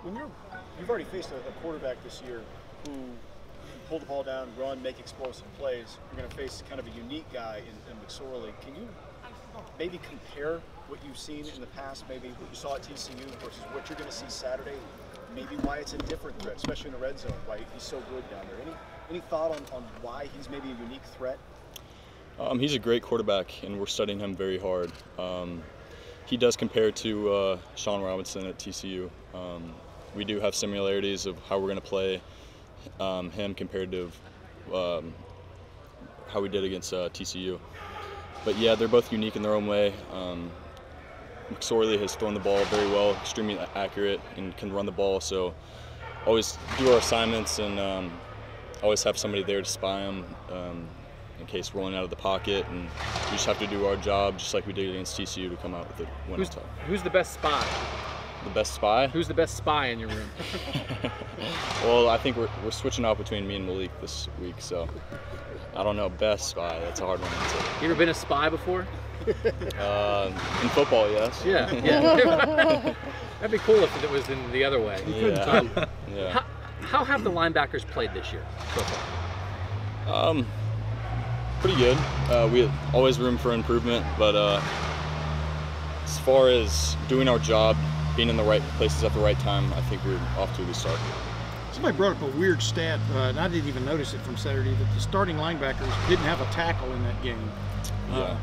When you've already faced a quarterback this year who can pull the ball down, run, make explosive plays. You're going to face kind of a unique guy in McSorley. Can you maybe compare what you've seen in the past, maybe what you saw at TCU versus what you're going to see Saturday? Maybe why it's a different threat, especially in the red zone, why he's so good down there. Any thought on why he's maybe a unique threat? He's a great quarterback, and we're studying him very hard. He does compare to Sean Robinson at TCU. We do have similarities of how we're going to play him compared to how we did against TCU. But yeah, they're both unique in their own way. McSorley has thrown the ball very well, extremely accurate, and can run the ball. So always do our assignments and always have somebody there to spy him in case rolling out of the pocket. And we just have to do our job just like we did against TCU to come out with a win on top. Who's the best spy? The best spy? Who's the best spy in your room? Well, I think we're switching out between me and Malik this week, so I don't know. Best spy, that's a hard one to say. You ever been a spy before? In football, yes. Yeah. That'd be cool if it was in the other way. Yeah. Yeah. How have the linebackers played this year so far? Pretty good. We have always room for improvement, but as far as doing our job, being in the right places at the right time, I think we're off to a good start. Somebody brought up a weird stat, and I didn't even notice it from Saturday, that the starting linebackers didn't have a tackle in that game. Yeah.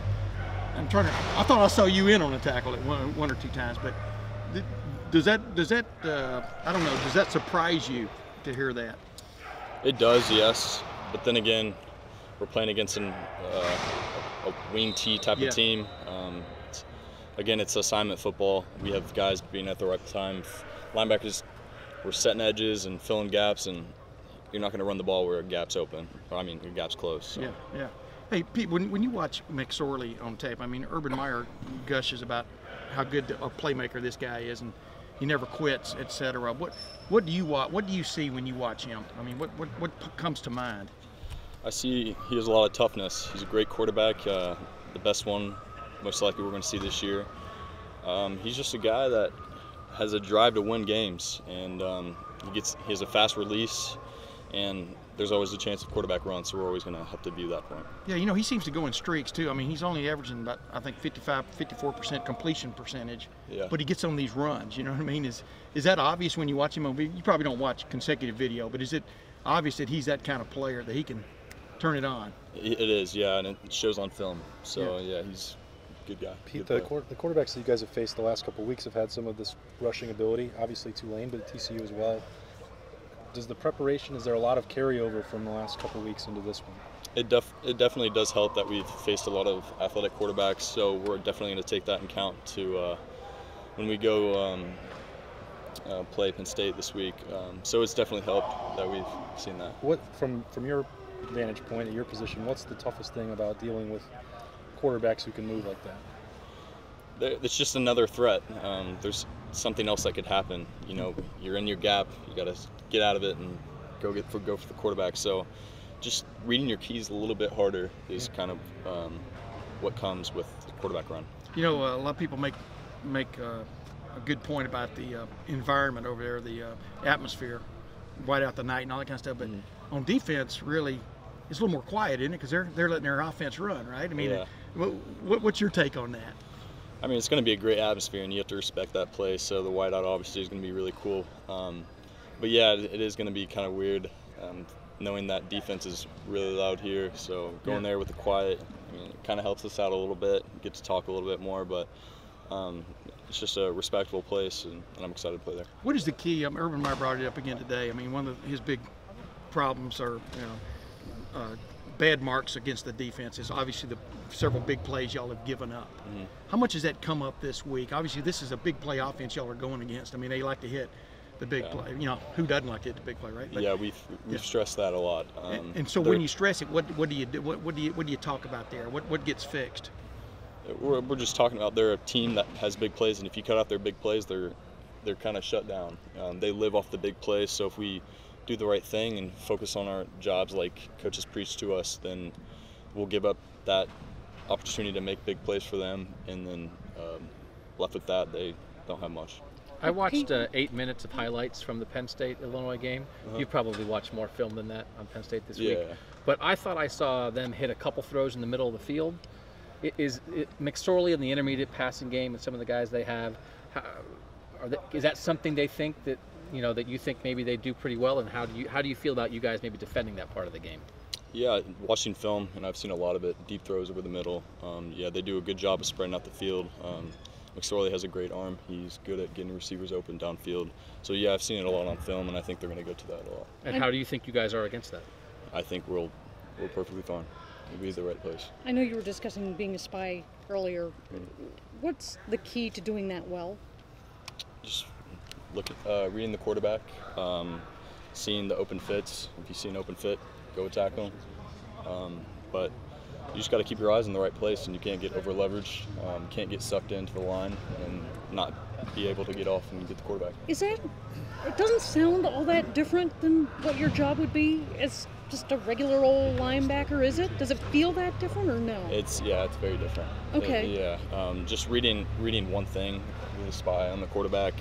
I thought I saw you in on a tackle at one or two times, but does that I don't know, does that surprise you to hear that? It does, yes. But then again, we're playing against a wing T type of team. Again, it's assignment football. We have guys being at the right time. Linebackers, we're setting edges and filling gaps, and you're not going to run the ball where a gap's open. I mean, a gap's closed. So. Yeah. Hey, Pete, when you watch McSorley on tape, I mean, Urban Meyer gushes about how good a playmaker this guy is, and he never quits, etc. What do you watch? What do you see when you watch him? I mean, what comes to mind? I see he has a lot of toughness. He's a great quarterback, the best one most likely we're going to see this year. He's just a guy that has a drive to win games, and he has a fast release, and there's always a chance of quarterback run, so we're always going to have to view that point. Yeah, he seems to go in streaks too. I mean, he's only averaging about, I think, 54% completion percentage, but he gets on these runs, you know what I mean? Is that obvious when you watch him on video? You probably don't watch consecutive video, but is it obvious that he's that kind of player that he can turn it on? It is, yeah, and it shows on film. So, yeah he's a good guy. Pete, the quarterbacks that you guys have faced the last couple of weeks have had some of this rushing ability, obviously Tulane, but TCU as well. Is there a lot of carryover from the last couple of weeks into this one? It definitely does help that we've faced a lot of athletic quarterbacks, so we're definitely going to take that in count to when we go play Penn State this week. So it's definitely helped that we've seen that. What from your vantage point at your position, what's the toughest thing about dealing with quarterbacks who can move like that? It's just another threat. There's something else that could happen. You're in your gap. You got to get out of it and go for the quarterback. So, just reading your keys a little bit harder is kind of what comes with the quarterback run. A lot of people make a good point about the environment over there, the atmosphere, white out the night and all that kind of stuff. But on defense, really, it's a little more quiet, isn't it? Because they're letting their offense run, right? I mean, what's your take on that? I mean, it's going to be a great atmosphere, and you have to respect that place. So the whiteout obviously is going to be really cool. But yeah, it is going to be kind of weird knowing that defense is really loud here. So going there with the quiet, it kind of helps us out a little bit. Get to talk a little bit more, but it's just a respectable place, and I'm excited to play there. What is the key? Urban Meyer brought it up again today. I mean, one of his big problems are bad marks against the defense is obviously the several big plays y'all have given up. How much has that come up this week? Obviously, this is a big play offense y'all are going against. I mean, they like to hit the big play. Who doesn't like to hit the big play, right? But, yeah, we've stressed that a lot. And so when you stress it, what do you do? What do you talk about there? What gets fixed? We're just talking about they're a team that has big plays, and if you cut out their big plays, they're kind of shut down. They live off the big plays, so if we do the right thing and focus on our jobs like coaches preach to us, then we'll give up that opportunity to make big plays for them, and then left with that, they don't have much. I watched 8 minutes of highlights from the Penn State-Illinois game. You probably watched more film than that on Penn State this week. But I thought I saw them hit a couple throws in the middle of the field. Is McSorley in the intermediate passing game and some of the guys they have, is that something they think that, that you think maybe they do pretty well, and how do you feel about you guys maybe defending that part of the game? Yeah, watching film, and I've seen a lot of it, deep throws over the middle. Yeah, they do a good job of spreading out the field. McSorley has a great arm. He's good at getting receivers open downfield. So yeah, I've seen it a lot on film, and I think they're going to go to that a lot. And how do you think you guys are against that? I think we're perfectly fine. We'll be at the right place. I know you were discussing being a spy earlier. What's the key to doing that well? Just reading the quarterback, seeing the open fits. If you see an open fit, go attack them. But you just got to keep your eyes in the right place, and you can't get over leveraged. Can't get sucked into the line and not be able to get off and get the quarterback. It doesn't sound all that different than what your job would be as just a regular old linebacker, is it? Does it feel that different or no? It's very different. Okay. Just reading one thing with a spy on the quarterback,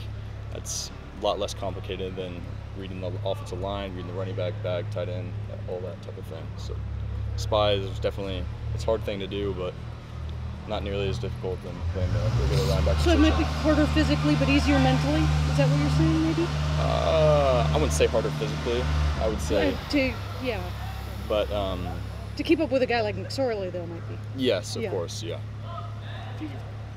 that's a lot less complicated than reading the offensive line, reading the running back, tight end, all that type of thing. So spy is definitely, it's a hard thing to do, but not nearly as difficult than playing the regular linebacker. So it might be harder physically, but easier mentally? Is that what you're saying, maybe? I wouldn't say harder physically. I would say. But to keep up with a guy like McSorley, though, might be. Yes, of course, yeah. You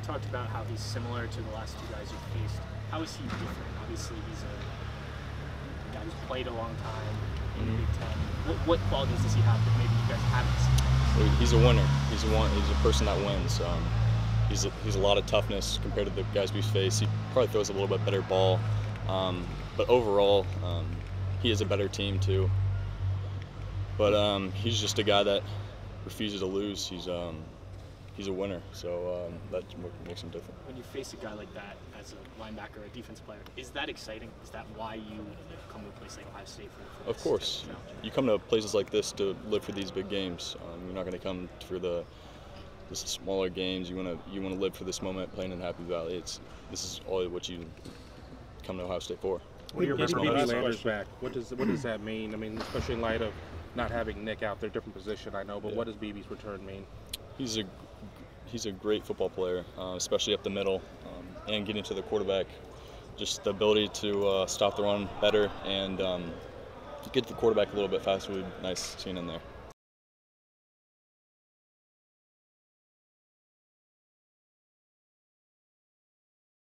talked about how he's similar to the last two guys you've faced. How is he different? Obviously, he's a guy who's played a long time in the Big Ten. What qualities does he have that maybe you guys haven't seen? He's a winner. He's a person that wins. He's a lot of toughness compared to the guys we've faced. He probably throws a little bit better ball, but overall, he is a better team too. But he's just a guy that refuses to lose. He's a winner, so that's what makes him different. When you face a guy like that as a linebacker, a defense player, is that exciting? Is that why you come to a place like Ohio State for Of course. You come to places like this to live for these big games. You're not going to come for the smaller games. You want to live for this moment playing in Happy Valley. This is all what you come to Ohio State for. What do you remember about Landers back? What does that mean? I mean, especially in light of not having Nick out there, different position, I know, but what does BB's return mean? He's a great football player, especially up the middle, and getting to the quarterback. Just the ability to stop the run better and get to the quarterback a little bit faster would be nice seeing him there.